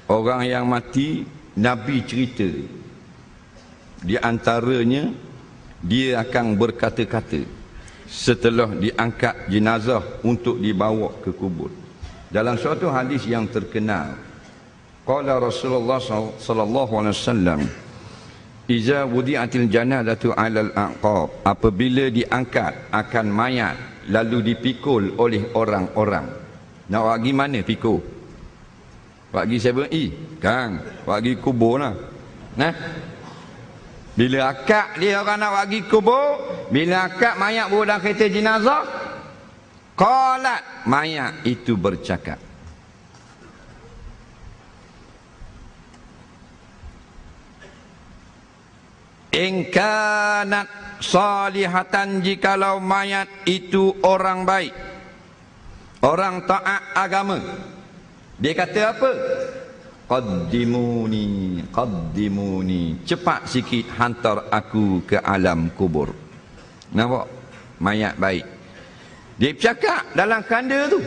Orang yang mati, Nabi cerita, di antaranya dia akan berkata-kata setelah diangkat jenazah untuk dibawa ke kubur. Dalam suatu hadis yang terkenal, qala Rasulullah sallallahu alaihi wasallam, iza wudi'atil janazatu 'alal aqab, apabila diangkat akan mayat lalu dipikul oleh orang-orang. Nak bagi mana pikul? Bagi 7E Kang, bagi kubur lah. Nah, bila akad dia orang nak bagi kubur, bila akad mayat bawa dalam kereta jenazah, qalat, mayat itu bercakap, in kanat salihatan, jikalau mayat itu orang baik, orang taat agama, dia kata apa? Qaddimuni, qaddimuni, cepat sikit hantar aku ke alam kubur. Nampak? Mayat baik. Dia bercakap dalam kanda tu,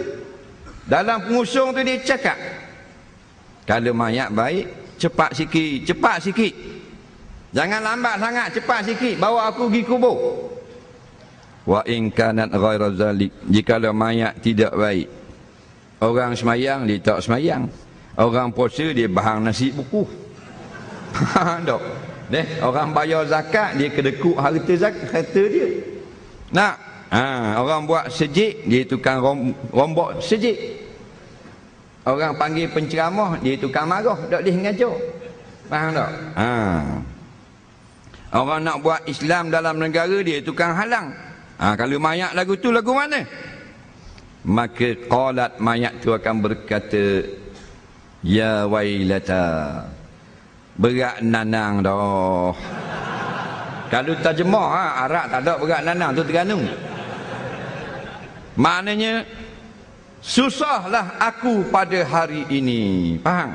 dalam pengusung tu dia cakap, kalau mayat baik, cepat sikit, cepat sikit, jangan lambat sangat, cepat sikit, bawa aku pergi kubur. Wa in kanat ghaira zalik, jikalau mayat tidak baik, orang semayang dia tak semayang, orang puasa dia bahang nasi buku. Dok. Orang bayar zakat dia kedekut harta dia. Nak, orang buat sejik dia tukang rombok sejik. Orang panggil penceramah dia tukang marah, tak boleh ngajar. Faham tak? Orang nak buat Islam dalam negara dia tukang halang. Kalau mayat lagu tu lagu mana? Maka qalat, mayat tu akan berkata, ya wailata, berat nanang dah. Kalau terjemah Arab tak ada berat nanang tu Terengganu. Maknanya susahlah aku pada hari ini. Faham?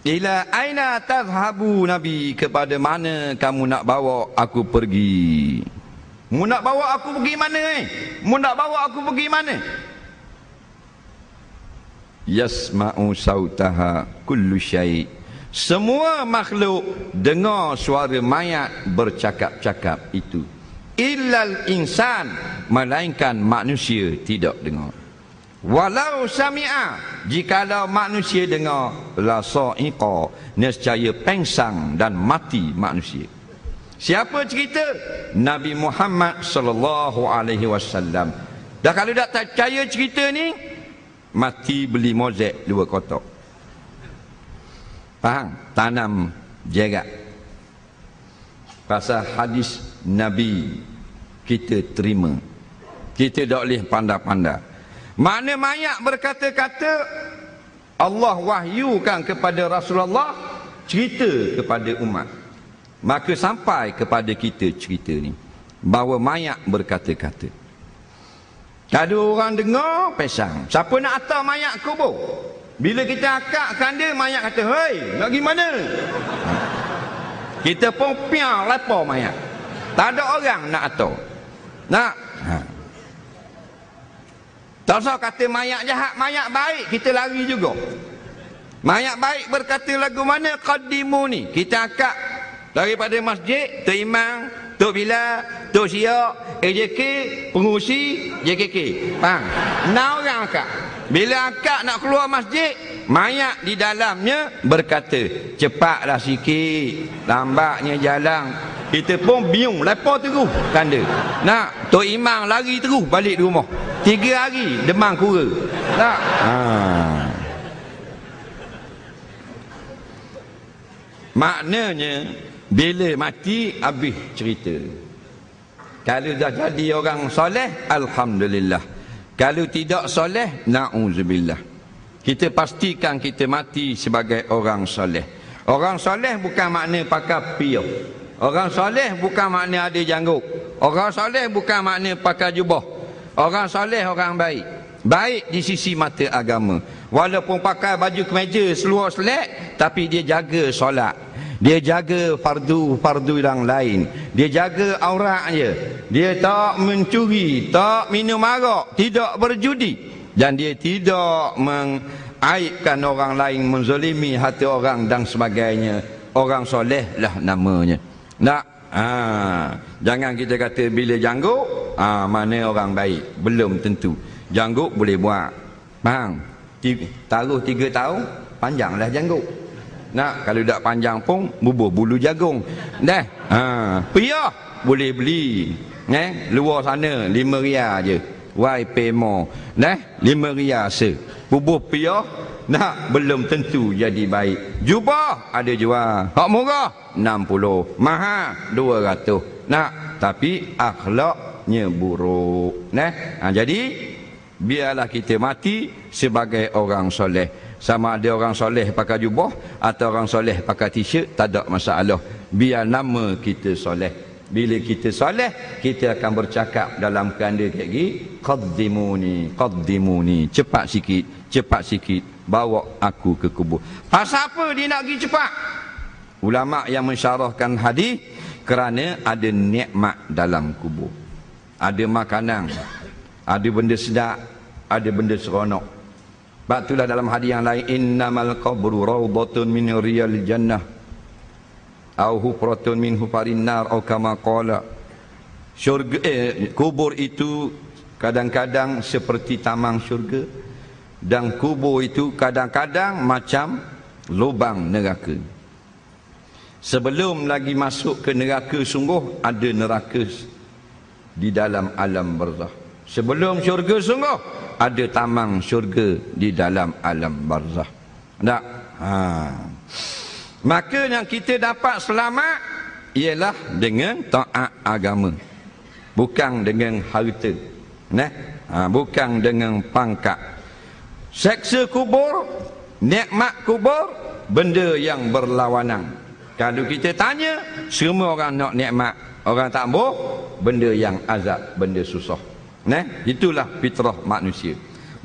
Ila aina tadhhabu, Nabi, kepada mana kamu nak bawa aku pergi? Mu nak bawa aku pergi mana Mu nak bawa aku pergi mana? Yasma'u sautaha kullu syai', semua makhluk dengar suara mayat bercakap-cakap itu. Illal insan, melainkan manusia tidak dengar. Walau sami'a, jikalau manusia dengar, la sa'iqa, nescaya pengsang dan mati manusia. Siapa cerita? Nabi Muhammad sallallahu alaihi wasallam. Dah kalau tak percaya cerita ni, mati beli mozek 2 kotak. Faham? Tanam jerat. Pasal hadis Nabi kita terima. Kita tak boleh pandai-pandai. Mana mayat berkata-kata, Allah wahyukan kepada Rasulullah cerita kepada umat. Maka sampai kepada kita cerita ni, bahawa mayat berkata-kata. Kalau orang dengar, pesang. Siapa nak hantar mayat kubur? Bila kita akadkan dia, mayat kata, hei, nak pergi mana? Kita pun piang lapar mayat. Tak ada orang nak hantar. Nak? Tak usah kata mayat jahat, mayat baik, kita lari juga. Mayat baik berkata lagu mana? Qaddimuni. Kita akad daripada masjid, Tok Imam, Tok Bila, Tok Siak, AJK, pengurusi JKK. Faham? 6 orang akak. Bila akak nak keluar masjid, mayat di dalamnya berkata, cepatlah sikit, lambatnya jalan. Kita pun bingung, lapar terus kanda. Nak, Tok Imam lari terus balik di rumah. 3 hari demam kura. Tak? Maknanya bila mati habis cerita. Kalau dah jadi orang soleh, alhamdulillah. Kalau tidak soleh, na'udzubillah. Kita pastikan kita mati sebagai orang soleh. Orang soleh bukan makna pakai piyah. Orang soleh bukan makna ada janggut. Orang soleh bukan makna pakai jubah. Orang soleh orang baik. Baik di sisi mata agama. Walaupun pakai baju kemeja seluar selek, tapi dia jaga solat. Dia jaga fardu yang lain. Dia jaga auratnya. Dia tak mencuri, tak minum arak, tidak berjudi. Dan dia tidak mengaibkan orang lain, menzalimi hati orang dan sebagainya. Orang soleh lah namanya. Nak, jangan kita kata bila janggut, mana orang baik. Belum tentu. Janggut boleh buat. Faham? Taruh 3 tahun, panjanglah janggut. Nak, kalau tak panjang pun bubuh bulu jagung. Dah. Piyah boleh beli. Luar sana 5 riyal je. Why pay more? Dah, 5 riyal se. Bubuh piyah, nak, belum tentu jadi baik. Jubah ada jual. Hak murah 60, mahal 200. Nak, tapi akhlaknya buruk. Jadi biarlah kita mati sebagai orang soleh. Sama ada orang soleh pakai jubah atau orang soleh pakai t-shirt, tak ada masalah. Biar nama kita soleh. Bila kita soleh, kita akan bercakap dalam kanda kayak gini, qaddimuni, qaddimuni, cepat sikit, bawa aku ke kubur. Pasal apa dia nak pergi cepat? Ulama yang mensyarahkan hadis, kerana ada nikmat dalam kubur. Ada makanan, ada benda sedap, ada benda seronok. Sebab itulah dalam hadis yang lain, innamal qabru rawdatun min riyal jannah au hufratun min hufarin nar au kama qala. Syurga, kubur itu kadang-kadang seperti taman syurga, dan kubur itu kadang-kadang macam lubang neraka. Sebelum lagi masuk ke neraka, sungguh ada neraka di dalam alam barzakh. Sebelum syurga, sungguh ada taman syurga di dalam alam barzakh. Tak? Maka yang kita dapat selamat ialah dengan taat agama, bukan dengan harta, bukan dengan pangkat. Seksa kubur, nikmat kubur, benda yang berlawanan. Kalau kita tanya, semua orang nak nikmat, orang tak mau benda yang azab, benda susah. Itulah fitrah manusia.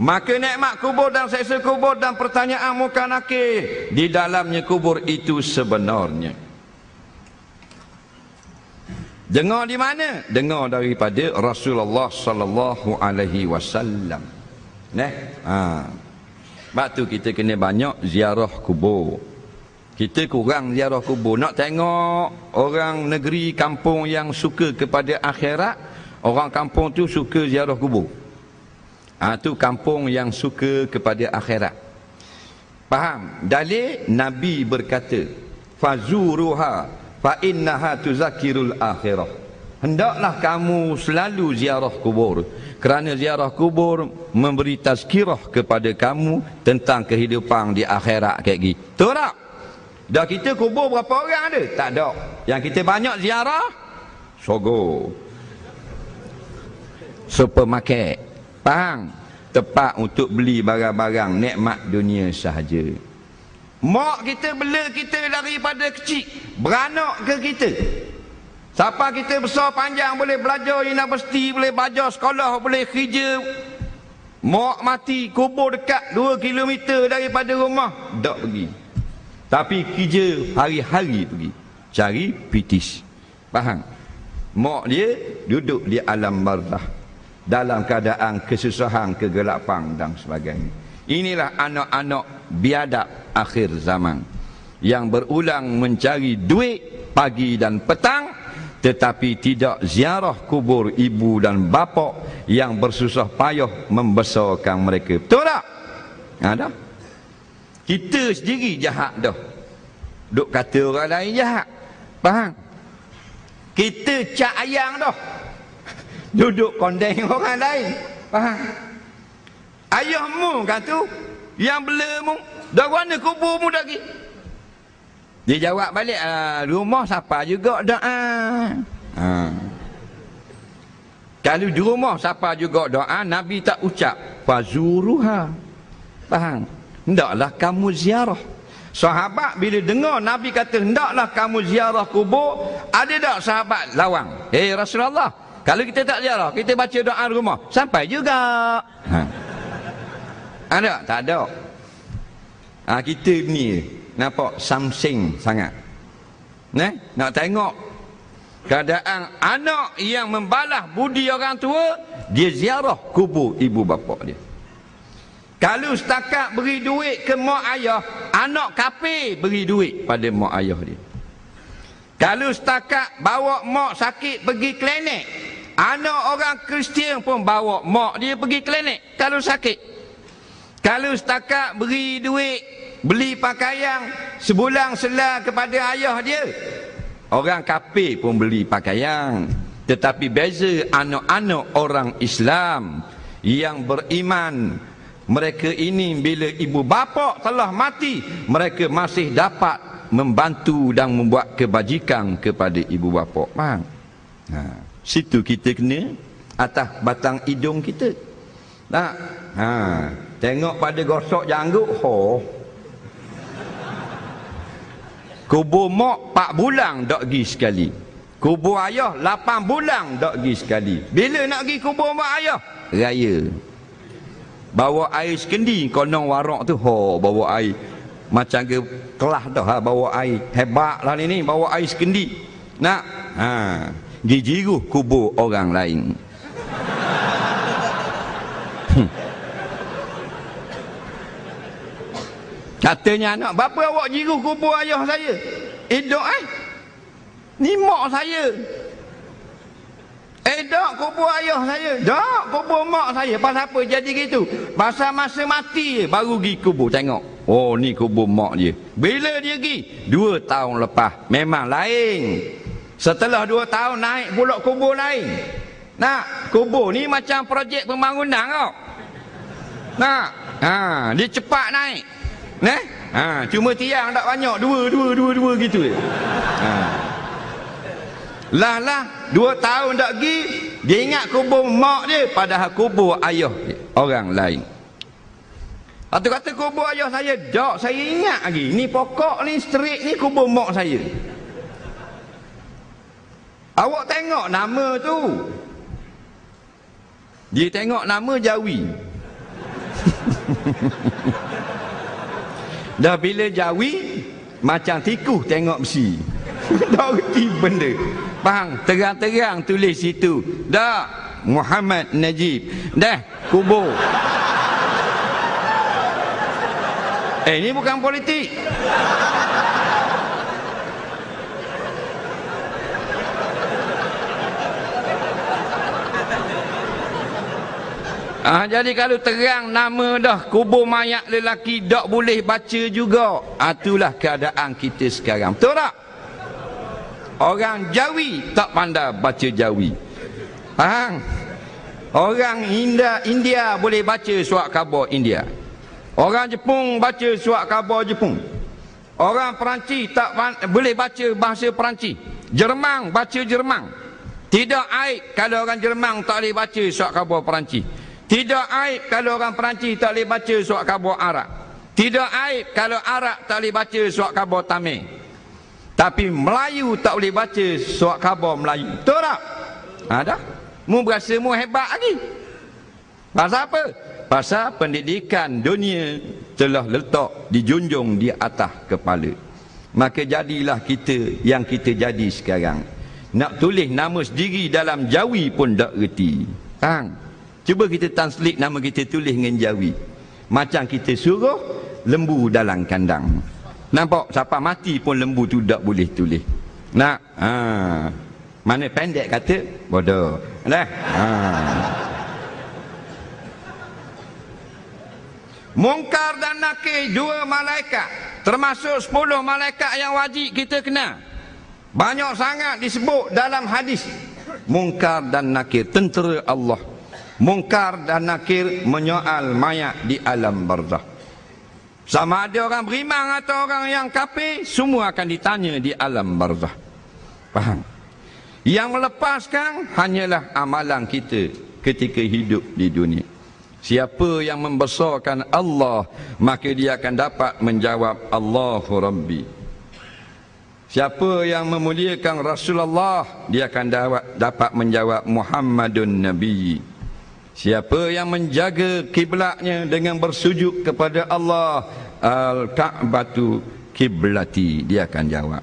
Maka nikmat kubur dan seksa kubur dan pertanyaan muka nakir di dalamnya kubur itu sebenarnya. Dengar di mana? Dengar daripada Rasulullah sallallahu alaihi wasallam. Sebab tu kita kena banyak ziarah kubur. Kita kurang ziarah kubur. Nak tengok orang negeri kampung yang suka kepada akhirat, orang kampung tu suka ziarah kubur. Tu kampung yang suka kepada akhirat. Faham? Dalil Nabi berkata, fazuruha fa innaha tuzakirul akhirah. Hendaklah kamu selalu ziarah kubur, kerana ziarah kubur memberi tazkirah kepada kamu tentang kehidupan di akhirat kayak gitu. Betul tak? Dah kita kubur berapa orang ada? Tak ada. Yang kita banyak ziarah, sogo, supermarket. Faham? Tempat untuk beli barang-barang nikmat dunia sahaja. Mak kita bela kita daripada kecil, beranak ke kita. Siapa kita besar panjang, boleh belajar universiti, boleh belajar sekolah, boleh kerja. Mak mati, kubur dekat 2 kilometer daripada rumah, tak pergi. Tapi kerja hari-hari pergi cari pitis. Faham? Mak dia duduk di alam barzakh dalam keadaan kesusahan, kegelapan dan sebagainya. Inilah anak-anak biadab akhir zaman yang berulang mencari duit pagi dan petang, tetapi tidak ziarah kubur ibu dan bapa yang bersusah payah membesarkan mereka. Betul tak? Ada. Kita sendiri jahat dah. Duk kata orang lain jahat. Faham? Kita cak ayang dah. Duduk kondeng orang lain. Faham? Ayahmu kata yang belamu, dah mana kuburmu lagi? Dia jawab balik, rumah siapa juga doa. Kalau di rumah siapa juga doa, Nabi tak ucap fazuruha. Faham? Hendaklah kamu ziarah. Sahabat bila dengar Nabi kata hendaklah kamu ziarah kubur, ada tak sahabat lawang? Rasulullah, kalau kita tak ziarah, kita baca doa rumah, sampai juga. Ada? Tak ada. Kita ni nampak samsing sangat. Nak tengok keadaan anak yang membalas budi orang tua, dia ziarah kubur ibu bapa dia. Kalau setakat beri duit ke mak ayah, anak kafir beri duit pada mak ayah dia. Kalau setakat bawa mak sakit pergi klinik, anak orang Kristian pun bawa mak dia pergi klinik kalau sakit. Kalau setakat beri duit beli pakaian sebulan selah kepada ayah dia, orang kafir pun beli pakaian. Tetapi beza anak-anak orang Islam yang beriman, mereka ini bila ibu bapa telah mati, mereka masih dapat membantu dan membuat kebajikan kepada ibu bapa. Faham? Situ kita kena atas batang hidung kita. Tak? Tengok pada gosok janggut, kubur mak 4 bulan tak pergi sekali. Kubur ayah 8 bulan tak pergi sekali. Bila nak pergi kubur mak ayah? Raya. Bawa air sekendi, konon warak tu, bawa air. Macam ke kelas dah, bawa air. Hebat lah ni, bawa air sekendi. Nak? Gijiruh kubur orang lain. Katanya anak, bapa awak jiruh kubur ayah saya? Dok ni mak saya. Dok kubur ayah saya. Dok kubur mak saya. Pasal apa jadi gitu? Pasal masa mati baru pergi kubur. Tengok, ni kubur mak dia. Bila dia pergi? 2 tahun lepas. Memang lain. Setelah 2 tahun naik pula kubur lain. Nak, kubur ni macam projek pembangunan kau. Nak, dia cepat naik. Cuma tiang tak banyak, dua gitu. Lah 2 tahun tak pergi, dia ingat kubur mak dia, padahal kubur ayah dia, orang lain. Atau kata kubur ayah saya, dok saya ingat lagi, ni pokok ni straight ni kubur mak saya. Awak tengok nama tu, dia tengok nama Jawi. Dah bila Jawi, macam tikus tengok besi. Tak reti benda. Faham? Terang-terang tulis situ. Dah, Muhammad Najib. Dah, kubur. Ini bukan politik. Jadi kalau terang nama dah kubur mayat lelaki tak boleh baca juga. Itulah keadaan kita sekarang. Betul tak? Orang Jawi tak pandai baca Jawi. Faham? Orang India boleh baca surat khabar India. Orang Jepun baca surat khabar Jepun. Orang Perancis tak boleh baca bahasa Perancis. Jerman baca Jerman. Tidak aib kalau orang Jerman tak boleh baca surat khabar Perancis. Tidak aib kalau orang Perancis tak boleh baca surat khabar Arab. Tidak aib kalau Arab tak boleh baca surat khabar Tamil. Tapi Melayu tak boleh baca surat khabar Melayu. Betul tak? Dah. Mu berasa mu hebat lagi. Pasal apa? Pasal pendidikan dunia telah letak dijunjung di atas kepala. Maka jadilah kita yang kita jadi sekarang. Nak tulis nama sendiri dalam Jawi pun tak reti. Cuba kita translate nama kita, tulis dengan Jawi. Macam kita suruh lembu dalam kandang. Nampak? Siapa mati pun lembu tu tak boleh tulis. Nak? Mana pendek kata? Bodoh. Dah? Mungkar dan Nakir, 2 malaikat. Termasuk 10 malaikat yang wajib kita kenal. Banyak sangat disebut dalam hadis. Mungkar dan Nakir, tentera Allah. Mungkar dan Nakir menyoal mayat di alam barzakh. Sama ada orang beriman atau orang yang kafir, semua akan ditanya di alam barzakh. Faham? Yang melepaskan hanyalah amalan kita ketika hidup di dunia. Siapa yang membesarkan Allah, maka dia akan dapat menjawab Allahu Rabbi. Siapa yang memuliakan Rasulullah, dia akan dapat menjawab Muhammadun Nabi. Siapa yang menjaga kiblatnya dengan bersujud kepada Allah, Al-Ka'batu kiblati, dia akan jawab.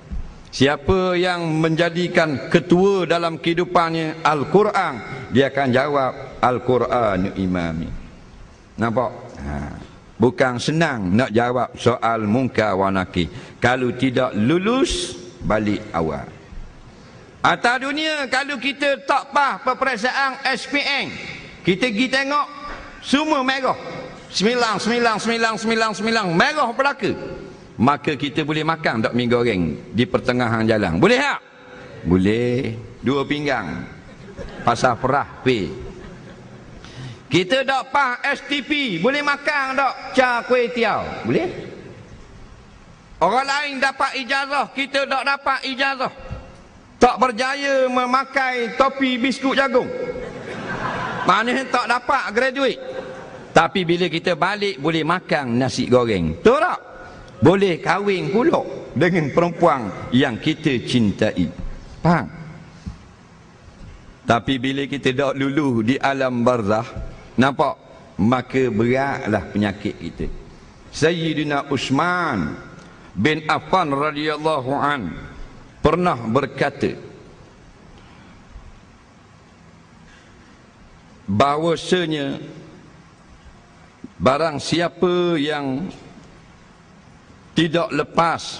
Siapa yang menjadikan ketua dalam kehidupannya Al-Quran, dia akan jawab Al-Quran imami. Nampak? Bukan senang nak jawab soal munkar wa nakir. Kalau tidak lulus, balik awal. Atas dunia, kalau kita tak pah peperiksaan SPM, kita pergi tengok, semua merah. 9, merah belaka. Maka kita boleh makan tak mi goreng di pertengahan jalan. Boleh tak? Boleh. 2 pinggang. Pasal perah pay. Kita tak pah STP, boleh makan tak ca kuih tiaw? Boleh? Orang lain dapat ijazah, kita tak dapat ijazah. Tak berjaya memakai topi biskut jagung. Maknanya tak dapat graduate. Tapi bila kita balik boleh makan nasi goreng. Betul tak? Boleh kahwin pula dengan perempuan yang kita cintai. Faham? Tapi bila kita tak lulu di alam barzah, nampak? Maka beratlah penyakit kita. Sayyidina Uthman bin Affan radhiyallahu an pernah berkata bahawasanya barang siapa yang tidak lepas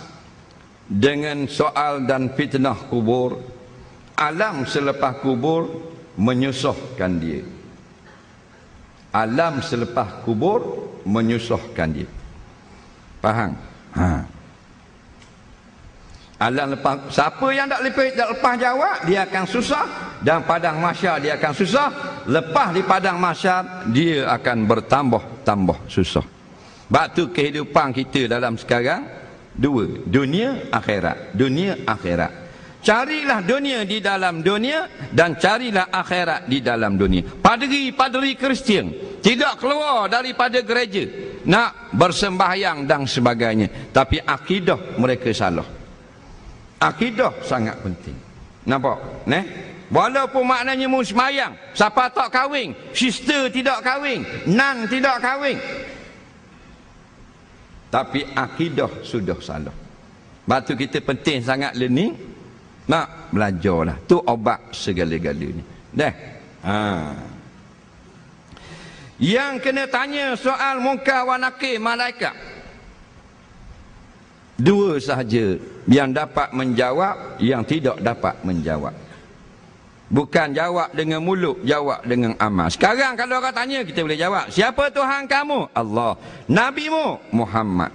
dengan soal dan fitnah kubur, alam selepas kubur menyusahkan dia. Alam selepas kubur menyusahkan dia. Faham? Alam lepas, siapa yang tak lepas jawab, dia akan susah. Dan padang mahsyar dia akan susah. Lepas di padang mahsyar, dia akan bertambah susah. Sebab tu kehidupan kita dalam sekarang, 2. Dunia akhirat. Dunia akhirat. Carilah dunia di dalam dunia dan carilah akhirat di dalam dunia. Padri Kristian tidak keluar daripada gereja nak bersembahyang dan sebagainya, tapi akidah mereka salah. Akidah sangat penting. Nampak? Walaupun maknanya mu sembahyang, siapa tak kahwin, sister tidak kahwin, nan tidak kahwin, tapi akidah sudah salah. Sebab tu kita penting sangat learning. Nak belajarlah. Tu obat segala-galanya. Yang kena tanya soal munkar wa nakir malaikat, 2 sahaja yang dapat menjawab, yang tidak dapat menjawab. Bukan jawab dengan mulut, jawab dengan amal. Sekarang kalau orang tanya, kita boleh jawab. Siapa Tuhan kamu? Allah. Nabimu? Muhammad.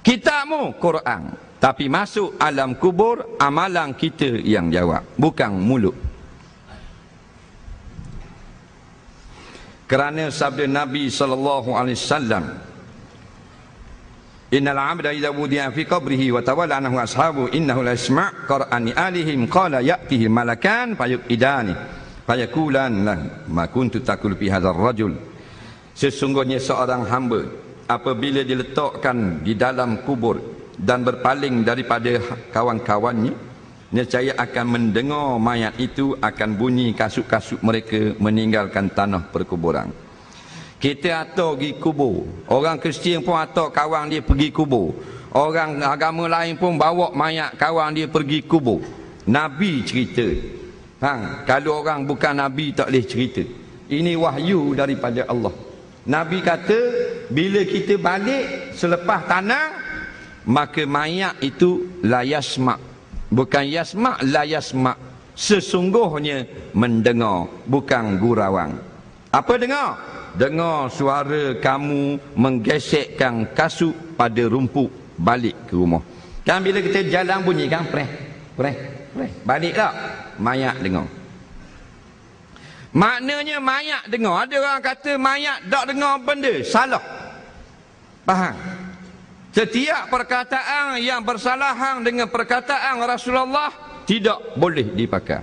Kitabmu? Quran. Tapi masuk alam kubur, amalan kita yang jawab, bukan mulut. Kerana sabda Nabi SAW, innal abda idza wudi'a fi qabrihi wa tawalla anhu ashabu innahu la yasma' qur'ani alihim qala ya'tihi malakan fayuqidani fayaqulan la ma kuntu taqul fi hadzal rajul. Sesungguhnya seorang hamba apabila diletakkan di dalam kubur dan berpaling daripada kawan-kawannya, nescaya akan mendengar mayat itu akan bunyi kasut-kasut mereka meninggalkan tanah perkuburan. Kita atur pergi kubur, orang Kristian pun atur kawan dia pergi kubur, orang agama lain pun bawa mayat kawan dia pergi kubur. Nabi cerita. Kalau orang bukan Nabi tak boleh cerita. Ini wahyu daripada Allah. Nabi kata bila kita balik selepas tanah, maka mayat itu la yasma', bukan yasma', la yasma', sesungguhnya mendengar, bukan gurawang. Apa dengar? Dengar suara kamu menggesekkan kasut pada rumput balik ke rumah. Kan bila kita jalan bunyi kan preh. Balik tak? Mayat dengar. Maknanya mayat dengar. Ada orang kata mayat tak dengar benda. Salah. Faham? Setiap perkataan yang bersalahan dengan perkataan Rasulullah tidak boleh dipakai.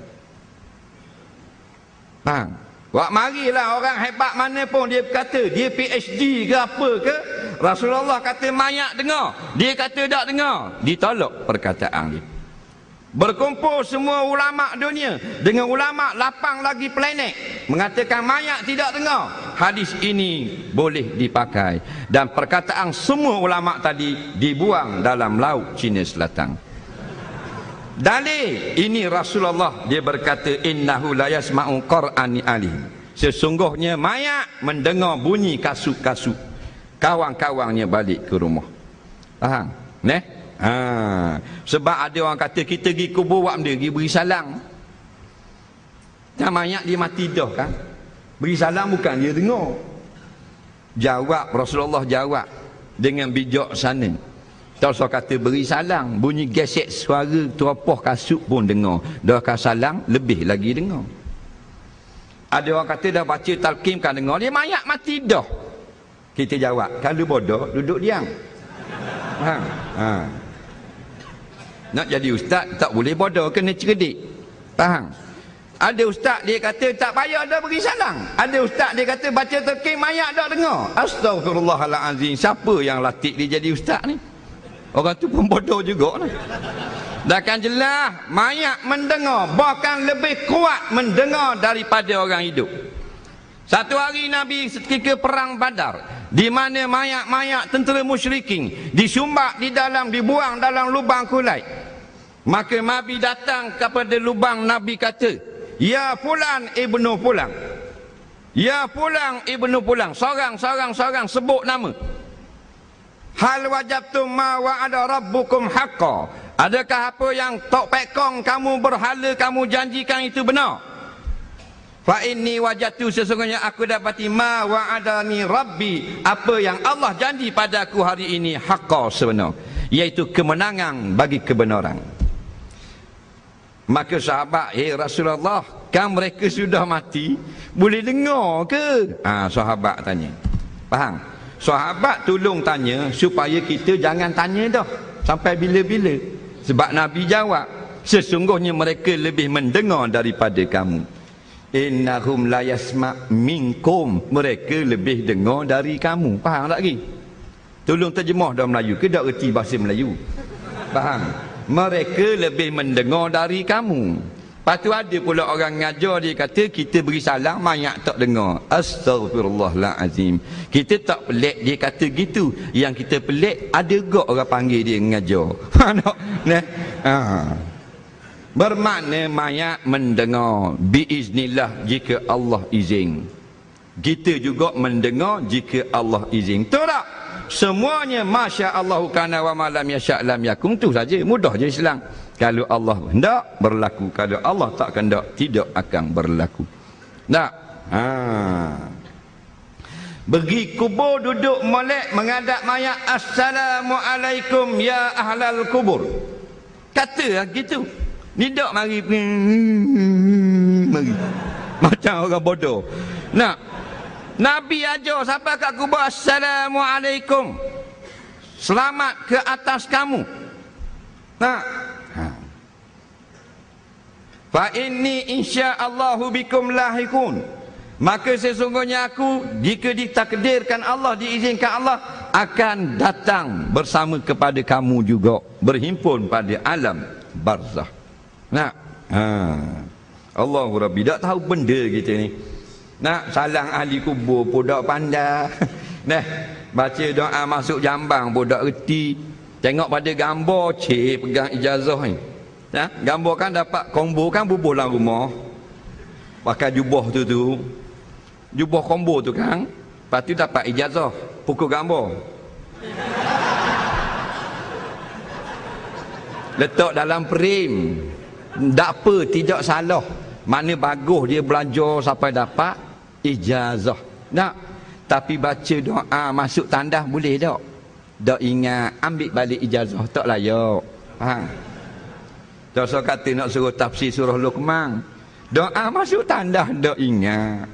Faham? Wak marilah orang hebat mana pun dia kata dia PhD ke apa ke, Rasulullah kata mayat dengar, dia kata tak dengar, ditolak perkataan dia. Berkumpul semua ulama dunia dengan ulama lapang lagi planet mengatakan mayat tidak dengar, hadis ini boleh dipakai dan perkataan semua ulama tadi dibuang dalam laut Cina Selatan. Dalil ini Rasulullah dia berkata innahu la yasma'u qur'ani alih. Sesungguhnya mayat mendengar bunyi kasut-kasut. Kawan-kawannya balik ke rumah. Faham? Sebab ada orang kata kita pergi kubur buat benda, pergi beri salam. Dan mayat dia mati dah kan. Beri salam bukan dia dengar. Jawab, Rasulullah jawab dengan bijak sana. Rasul kata beri salam, bunyi gesek suara teropah kasut pun dengar. Dah salam lebih lagi dengar. Ada orang kata dah baca talqin kan dengar, dia mayat mati dah. Kita jawab, kalau bodoh duduk diam. Nak jadi ustaz tak boleh bodoh, kena cerdik. Faham? Ada ustaz dia kata tak payah dah bagi salam. Ada ustaz dia kata baca talqin mayat dah dengar. Astagfirullahalazim. Siapa yang latih dia jadi ustaz ni? Orang tu pun bodoh juga lah. Dah kan jelas mayat mendengar, bahkan lebih kuat mendengar daripada orang hidup. Satu hari Nabi ketika perang Badar, di mana mayat-mayat tentera musyrikin disumbat di dalam, dibuang dalam lubang kulai. Maka Nabi datang kepada lubang, Nabi kata, ya fulan ibnu fulan, ya fulan ibnu fulan, seorang sebut nama. Hal wajabtum ma wa'ada rabbukum haqqa. Adakah apa yang tok pekong kamu berhala kamu janjikan itu benar? Fa inni wajadtu, sesungguhnya aku dapati ma wa'adani rabbi, apa yang Allah janji padaku hari ini haqqa, sebenar, iaitu kemenangan bagi kebenaran. Maka sahabat, Rasulullah, kan mereka sudah mati, boleh dengar ke? Sahabat tanya. Faham? Sahabat tolong tanya supaya kita jangan tanya dah sampai bila-bila. Sebab Nabi jawab, sesungguhnya mereka lebih mendengar daripada kamu. Innahum la yasma' minkum, mereka lebih dengar dari kamu. Faham tak lagi? Tolong terjemah dalam Melayu ke tak erti bahasa Melayu? Faham? Mereka lebih mendengar dari kamu. Lepas tu ada pula orang ngajar dia kata kita beri salam mayat tak dengar. Astagfirullahalazim. Kita tak pelik dia kata gitu. Yang kita pelik ada gak orang panggil dia ngajar. Bermakna mayat mendengar biiznillah jika Allah izin. Kita juga mendengar jika Allah izin. Betul tak? Semuanya masya-Allah kana wa ma lam yasha' lam yakun, tu saja. Mudah je Islam. Kalau Allah hendak berlaku, kalau Allah tak kehendak tidak akan berlaku. Tak? Pergi kubur, duduk molek menghadap mayat, assalamualaikum ya ahlal kubur. Kata gitu. Ni dak mari macam orang bodoh. Nah, Nabi ajar siapa kat kubur, assalamualaikum, selamat ke atas kamu. Nah, fa inni insyaallahu bikum lahikun, maka sesungguhnya aku, jika ditakdirkan Allah, diizinkan Allah, akan datang bersama kepada kamu juga, berhimpun pada alam barzah. Nah, Allahu Rabbi, tak tahu benda kita ni. Nak salang ahli kubur pun tak pandai. Nah, baca doa masuk jambang pun tak reti. Tengok pada gambar, pegang ijazah ni. Ya, gambar kan dapat combo kan, bubuh dalam rumah. Pakai jubah tu. Jubah combo tu kan. Lepas tu dapat ijazah, pukul gambar. Letak dalam frame. Tak apa, tidak salah. Mana bagus dia belajar sampai dapat ijazah. Tak? Tapi baca doa masuk tandas boleh tak? Tak ingat, ambil balik ijazah, tak layak. Faham? Tak usah kata nak suruh tafsir surah Luqman. Doa masuk tandas tak ingat.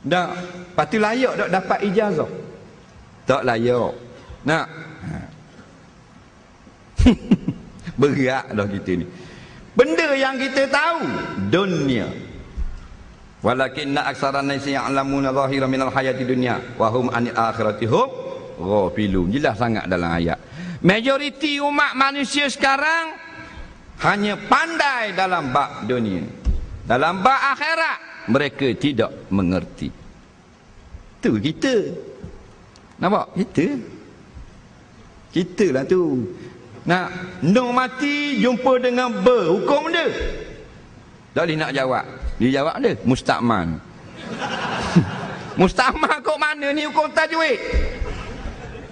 Tak? Lepas tu layak tak dapat ijazah? Tak layak. Nak? Berat dah kita ni. Benda yang kita tahu dunia. Walakinna aksaran nasi ya'lamuna zahiran minal hayati dunya wa hum anil akhirati hum ghafilun. Jelas sangat dalam ayat. Majoriti umat manusia sekarang hanya pandai dalam bab dunia. Dalam bab akhirat mereka tidak mengerti. Tu kita. Nampak? Kita lah tu. Nak nung mati jumpa dengan hukum dia. Tak boleh nak jawab. Dia jawab dia mustakman. Mustamah kok mana ni hukum tajwid?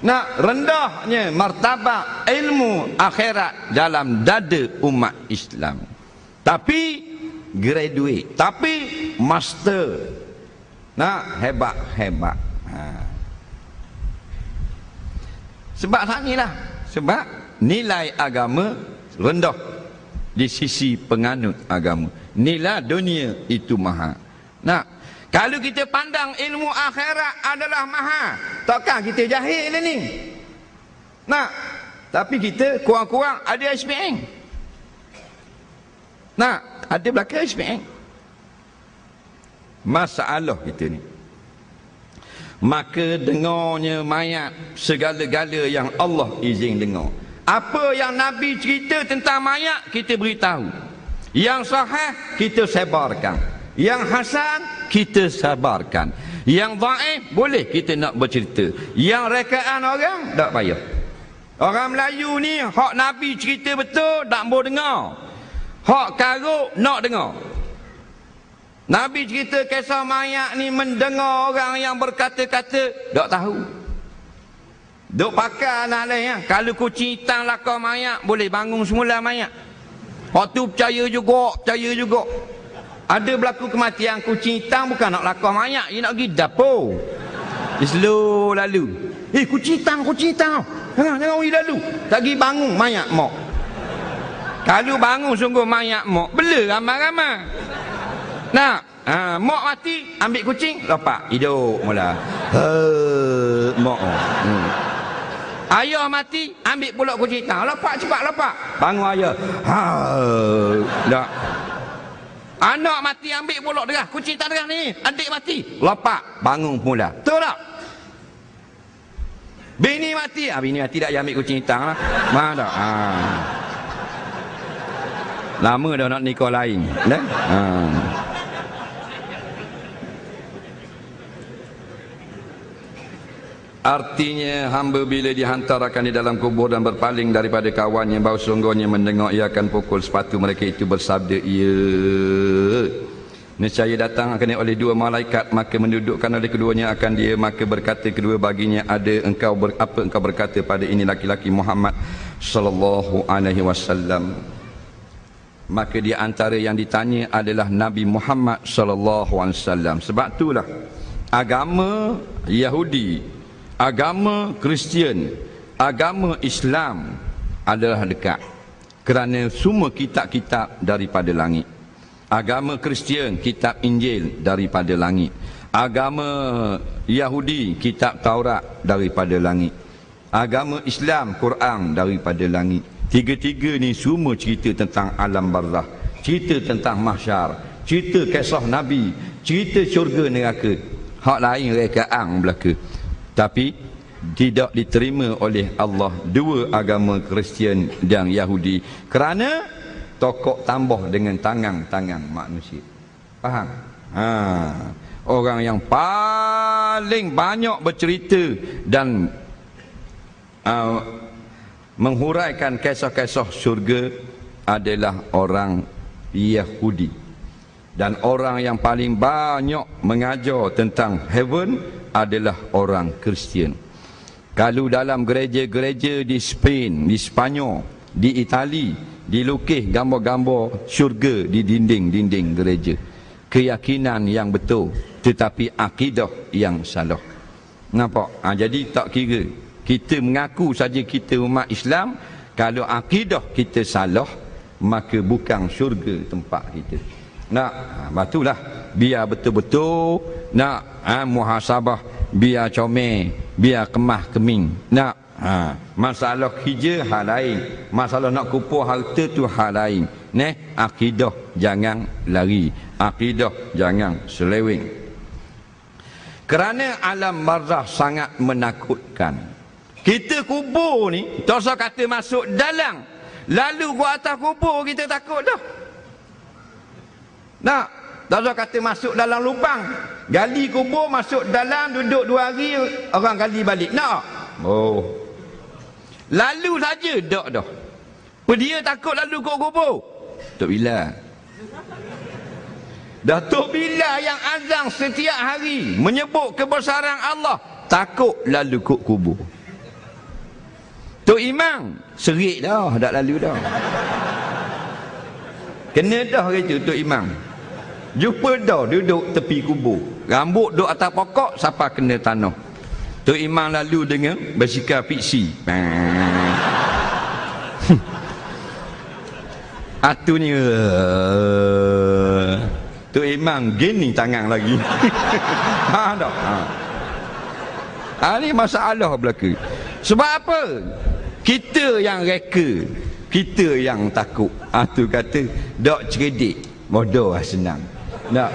Nak rendahnya martabat ilmu akhirat dalam dada umat Islam. Tapi graduate, tapi master. Nak hebat. Sebab sanilah, sebab nilai agama rendah di sisi penganut agama. Nilai dunia itu mahal. Nak, kalau kita pandang ilmu akhirat adalah mahal, takkan kita jahil ni? Nak, tapi kita kurang-kurang ada SPM. Nak, ada belakang SPM. Masalah kita ni. Maka dengarnya mayat segala-gala yang Allah izin dengar. Apa yang Nabi cerita tentang mayat, kita beritahu. Yang sahih, kita sebarkan. Yang hasan, kita sabarkan. Yang dhaif, boleh kita nak bercerita. Yang rekaan orang, tak payah. Orang Melayu ni, hak Nabi cerita betul, tak mau dengar. Hak karuk, nak dengar. Nabi cerita kisah mayat ni, mendengar orang yang berkata-kata, tak tahu. Duk pakar nak lain. Kalau kucing hitam lakar mayat, boleh bangun semula mayat. Hak tu percaya juga. Ada berlaku kematian kucing hitam, bukan nak lakar mayat, dia nak pergi dapur. Dia slow lalu. Kucing hitam. Jangan pergi lalu. Tak pergi bangun mayat mak. Kalau bangun sungguh mayat mak, bela ramai-ramai. Nak, mak mati, ambil kucing, lepak, hidup mula. Mak. Ayah mati, ambil pula kucing hitam, lepak cepat lepak. Bangun ayah. Tak. Anak mati, ambil pula derah, kucing tak derah ni. Adik mati, lepak, bangun pula. Betul tak? Bini mati, bini mati tak, ambil kucing hitam lah. Mana tak? Lama dah nak nikah lain. Artinya hamba bila dihantarkan di dalam kubur dan berpaling daripada kawannya, bau sungguhnya mendengar ia akan pukul sepatu mereka itu bersabda, ya. Nescaya datang akan oleh dua malaikat, maka mendudukkan oleh keduanya akan dia, maka berkata kedua baginya, ada apa engkau berkata pada ini laki-laki Muhammad sallallahu alaihi wasallam. Maka di antara yang ditanya adalah Nabi Muhammad sallallahu alaihi wasallam. Sebab itulah agama Yahudi, agama Kristian, agama Islam adalah dekat. Kerana semua kitab-kitab daripada langit. Agama Kristian, kitab Injil daripada langit. Agama Yahudi, kitab Taurat daripada langit. Agama Islam, Quran daripada langit. Tiga-tiga ni semua cerita tentang alam barzakh, cerita tentang mahsyar, cerita kisah Nabi, cerita syurga neraka. Hak lain rekaan belaka. Tapi tidak diterima oleh Allah dua agama Kristian dan Yahudi kerana tokok tambah dengan tangan-tangan manusia. Faham? Orang yang paling banyak bercerita dan menghuraikan kisah-kisah syurga adalah orang Yahudi. Dan orang yang paling banyak mengajar tentang heaven adalah orang Kristian. Kalau dalam gereja-gereja di Spain, di Spanyol, di Itali, dilukis gambar-gambar syurga di dinding-dinding gereja. Keyakinan yang betul, tetapi akidah yang salah. Nampak? Jadi tak kira. Kita mengaku saja kita umat Islam, kalau akidah kita salah, maka bukan syurga tempat kita. Nak, batulah biar betul-betul nak muhasabah, biar comel, biar kemah keming. Nak, masalah kerja hal lain, masalah nak kumpul harta tu hal lain. Akidah jangan lari, akidah jangan seleweng. Kerana alam barzakh sangat menakutkan. Kita kubur ni, tak usah kata masuk dalam, lalu gua atas kubur kita takut dah. Nak, tak usah kata masuk dalam lubang, gali kubur, masuk dalam, duduk 2 hari, orang gali balik. Nak? Lalu saja dak dah. Dia takut lalu kau kubur. Tak bila. Datuk Bilal yang azan setiap hari menyebut kebesaran Allah, takut lalu kut kubur. Tok Imam serik dah, tak lalu dah. Kena dah kerja Tok Imam. Jumpa dah duduk tepi kubur. Rambut duduk atas pokok, siapa kena tanah. Tok Imam lalu dengan basikal fiksi. Atu ni Tok Imam gini tangan lagi. Tak. Ni masalah berlaku. Sebab apa? Kita yang reka, kita yang takut. Tu kata dak cerdik, bodoh senang. Tak.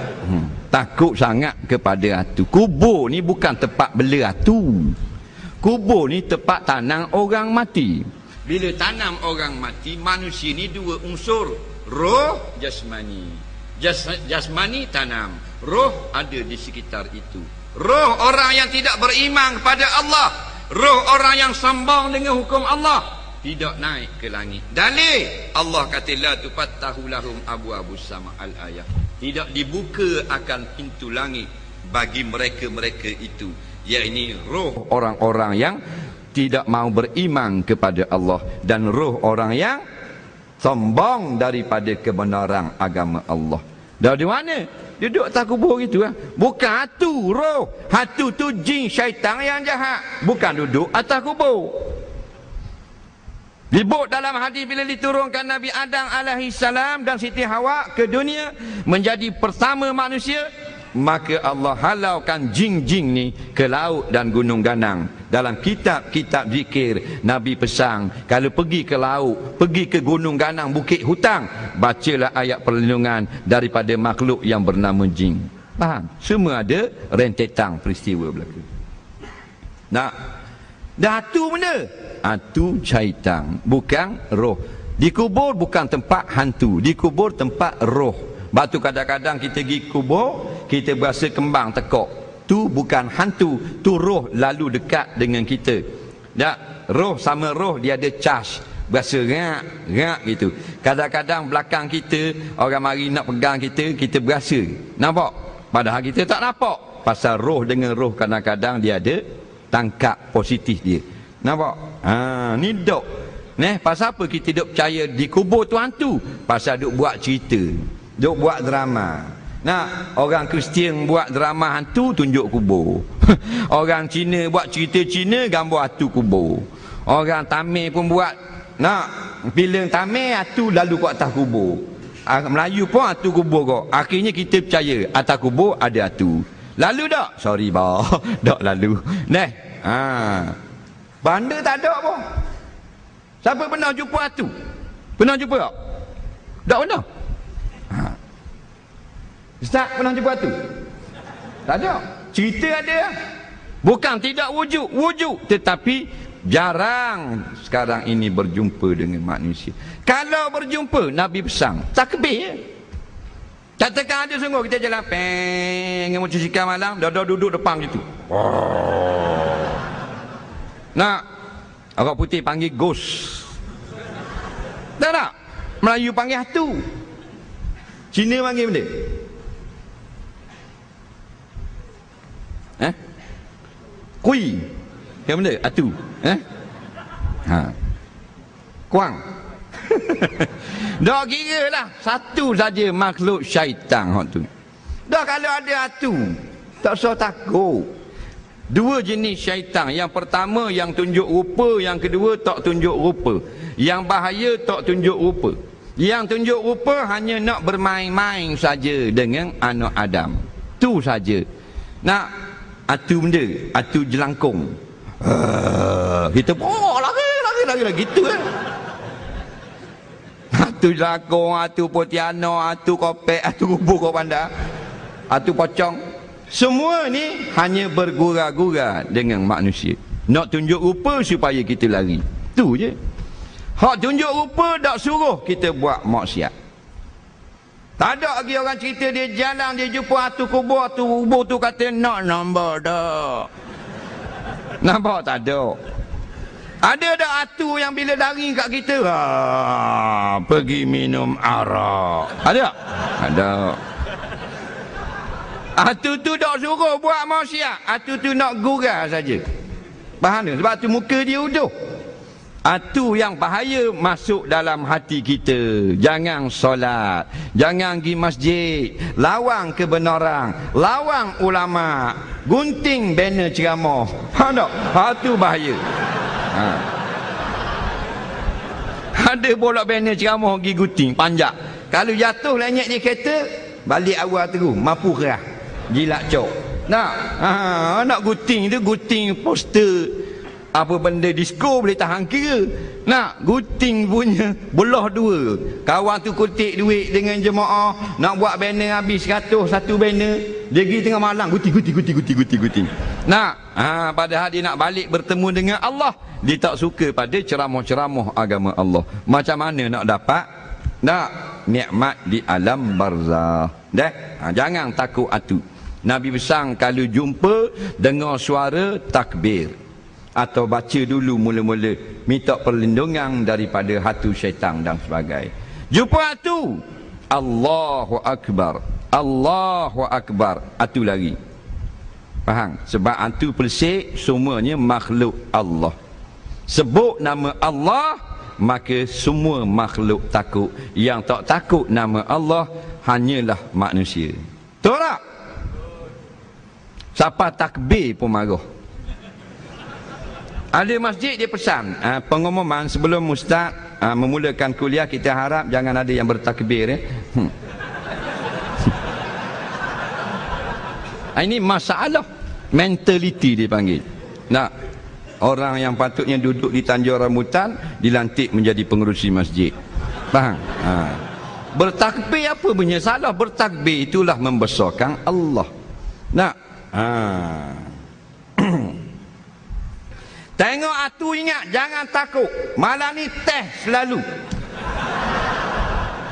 Takut sangat kepada atu. Kubur ni bukan tempat bela atu. Kubur ni tempat tanam orang mati. Bila tanam orang mati, manusia ni dua unsur, roh, jasmani. Jasmani tanam, roh ada di sekitar itu. Roh orang yang tidak beriman kepada Allah, roh orang yang sombong dengan hukum Allah, tidak naik ke langit. Dalil Allah kata la tufattahu lahum abwabus sama al-ayah. Tidak dibuka akan pintu langit bagi mereka-mereka itu, yakni roh orang-orang yang tidak mau beriman kepada Allah dan roh orang yang sombong daripada kebenaran agama Allah. Dari mana? Duduk atas kubur gitu lah. Bukan hatu roh. Hatu tu jin syaitan yang jahat. Bukan duduk atas kubur. Disebut dalam hadis bila diturunkan Nabi Adam alaihi salam dan Siti Hawa ke dunia menjadi pertama manusia, maka Allah halaukan jin-jin ni ke laut dan gunung ganang. Dalam kitab-kitab zikir Nabi pesan, kalau pergi ke laut, pergi ke gunung ganang, bukit hutang, bacalah ayat perlindungan daripada makhluk yang bernama jin. Faham? Semua ada rentetan peristiwa berlaku. Nah, dah tu benda. Atu syaitan, bukan roh. Di kubur bukan tempat hantu, di kubur tempat roh. Batu kadang-kadang kita pergi kubur, kita berasa kembang tekok. Tu bukan hantu, tu roh lalu dekat dengan kita. Tak, roh sama roh dia ada charge. Berasa rak gitu. Kadang-kadang belakang kita orang mari nak pegang kita, kita berasa. Nampak? Padahal kita tak nampak. Pasal roh dengan roh kadang-kadang dia ada tangkap positif dia. Nampak? Ni dok. Pasal apa kita duk percaya di kubur tu hantu? Pasal duk buat cerita. Duk buat drama. Nah, orang Kristian buat drama hantu tunjuk kubur. Orang Cina buat cerita Cina gambar hantu kubur. Orang Tamil pun buat filem Tamil hantu lalu kat atas kubur. Melayu pun hantu kubur kok. Akhirnya kita percaya atas kubur ada hantu. Lalu tak? Sorry bah. Tak lalu. Banda tak ada pun. Siapa pernah jumpa hantu? Pernah jumpa tak? Tak pernah. Ustaz pernah jumpa tu? Tak ada. Cerita ada. Bukan tidak wujud. Wujud. Tetapi jarang sekarang ini berjumpa dengan manusia. Kalau berjumpa, Nabi pesan, takbir. Katakan ada sungguh kita jalan dengan motosikal malam, dah duduk depan gitu. Nak, orang putih panggil ghost. Tak? Melayu panggil hantu. Cina panggil benda. Kui. Yang benda? Atu. Kuang. Dah kira lah. Satu saja makhluk syaitan. Dah kalau ada atu, tak usah takut. Dua jenis syaitan. Yang pertama yang tunjuk rupa, yang kedua tak tunjuk rupa. Yang bahaya tak tunjuk rupa. Yang tunjuk rupa hanya nak bermain-main saja dengan anak Adam. Tu saja. Nak atu benda, atu jelangkung. Kita lari gitu kan. Atu jelangkung, atu potiano, atu kopek, atu kubu kau pandai, atu pocong. Semua ni hanya bergura-gura dengan manusia. Nak tunjuk rupa supaya kita lari. Tu je. Hak tunjuk rupa tak suruh kita buat maksiat. Tak ada lagi orang cerita dia jalan, dia jumpa atu kubur tu kata nak nombor dah. Nampak tak ada? Ada tak atu yang bila lari kat kita, pergi minum arak? Ada? Ada. Atu tu tak suruh buat maksiat, atu tu nak gurau saja. Faham tak? Sebab tu muka dia uduh. Atu yang bahaya masuk dalam hati kita. Jangan solat, jangan pergi masjid, lawang kebenaran, lawang ulama, gunting banner ceramah. Faham tak? Itu bahaya. Ada bolak banner ceramah pergi gunting panjang. Kalau jatuh lenyek di kereta, balik awal terus, mampu kerah, jilat cok. Nak gunting tu, gunting poster apa benda disco boleh tahan kira. Nak gunting punya belah dua. Kawan tu kutik duit dengan jemaah, nak buat banner habis 100 satu banner, dia pergi tengah malam gunting. Padahal dia nak balik bertemu dengan Allah. Dia tak suka pada ceramah-ceramah agama Allah. Macam mana nak dapat nikmat di alam barzah? Jangan takut atu. Nabi pesan kalau jumpa dengar suara takbir atau baca dulu mula-mula, minta perlindungan daripada hatu syaitan dan sebagainya. Jumpa hatu, Allahu Akbar, Allahu Akbar, hatu lari. Faham? Sebab hatu persik semuanya makhluk Allah. Sebut nama Allah, maka semua makhluk takut. Yang tak takut nama Allah hanyalah manusia. Betul tak? Siapa takbir pun marah. Ada masjid dia pesan pengumuman sebelum ustaz memulakan kuliah, kita harap jangan ada yang bertakbir. Ini masalah mentaliti dipanggil. Orang yang patutnya duduk di Tanjung Rambutan dilantik menjadi pengerusi masjid. Faham? Bertakbir apa punya salah? Bertakbir itulah membesarkan Allah. Tengok atu, ingat, jangan takut. Malam ni teh selalu.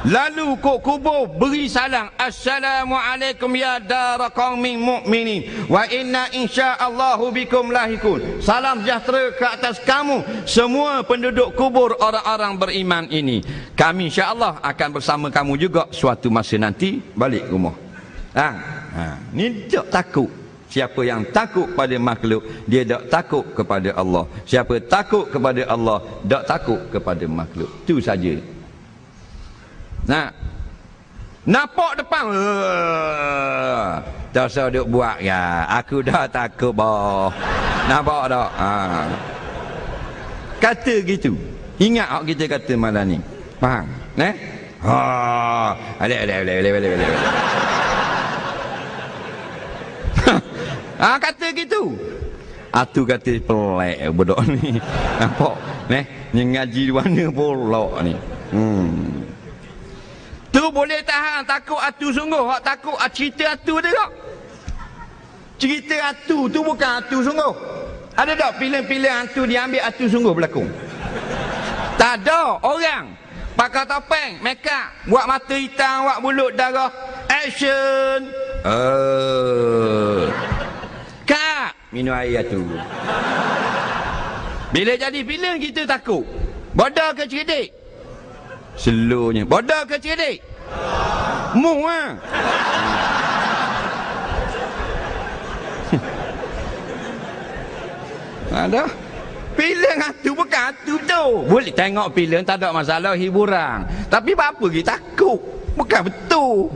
Lalu kok kubur beri salam, Assalamualaikum ya dara qaumin mu'minin wa inna insyaallahu bikum lahikun. Salam sejahtera ke atas kamu semua penduduk kubur orang-orang beriman ini. Kami insya-Allah akan bersama kamu juga suatu masa nanti balik rumah. Ni tak takut. Siapa yang takut pada makhluk, dia tak takut kepada Allah. Siapa takut kepada Allah, tak takut kepada makhluk. Itu saja. Nampak depan, tak usah duk buat ya. Aku dah takut boh. Nampak tak? Kata gitu. Ingat apa kita kata malam ni. Faham? Boleh. Kata gitu. Atu kata pelek budak ni. Nampak? Ngaji di mana pula ni. Tu boleh tahan takut atu sungguh. Hak takut cerita atu tengok. Cerita atu tu bukan atu sungguh. Ada tak filem-filem atu diambil atu sungguh berlakon? Tak ada. Orang pakai topeng, make up, buat mata hitam, buat mulut darah, action. Kak, minum air tu. Bila jadi filem kita takut. Bodoh ke cerdik? Slownya. Bodoh ke cerdik? Muh Ada filem hantu bukan hantu tu. Boleh tengok filem, tak ada masalah, hiburan. Tapi apa kita takut? Bukan betul.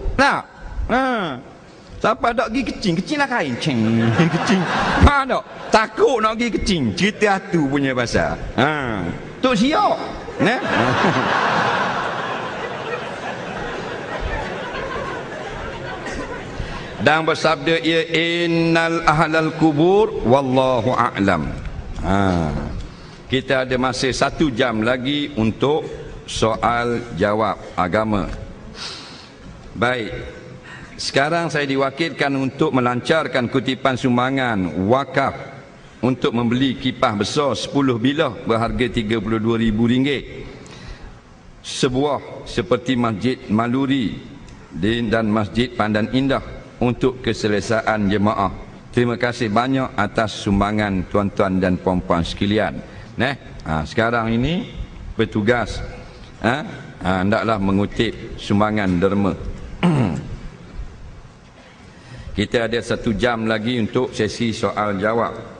Siapa nak pergi kecing lah kain. Kecing. Tak? Takut nak pergi kecing. Cerita tu punya pasal. Tok siap. Dan bersabda ia, innal ahlal kubur wallahu a'lam. Kita ada masa 1 jam lagi untuk soal jawab agama. Baik. Sekarang saya diwakilkan untuk melancarkan kutipan sumbangan wakaf untuk membeli kipas besar 10 bilah berharga RM32,000. Sebuah seperti Masjid Maluri dan Masjid Pandan Indah untuk keselesaan jemaah. Terima kasih banyak atas sumbangan tuan-tuan dan puan-puan sekalian. Sekarang ini petugas hendaklah mengutip sumbangan derma. Kita ada 1 jam lagi untuk sesi soal jawab.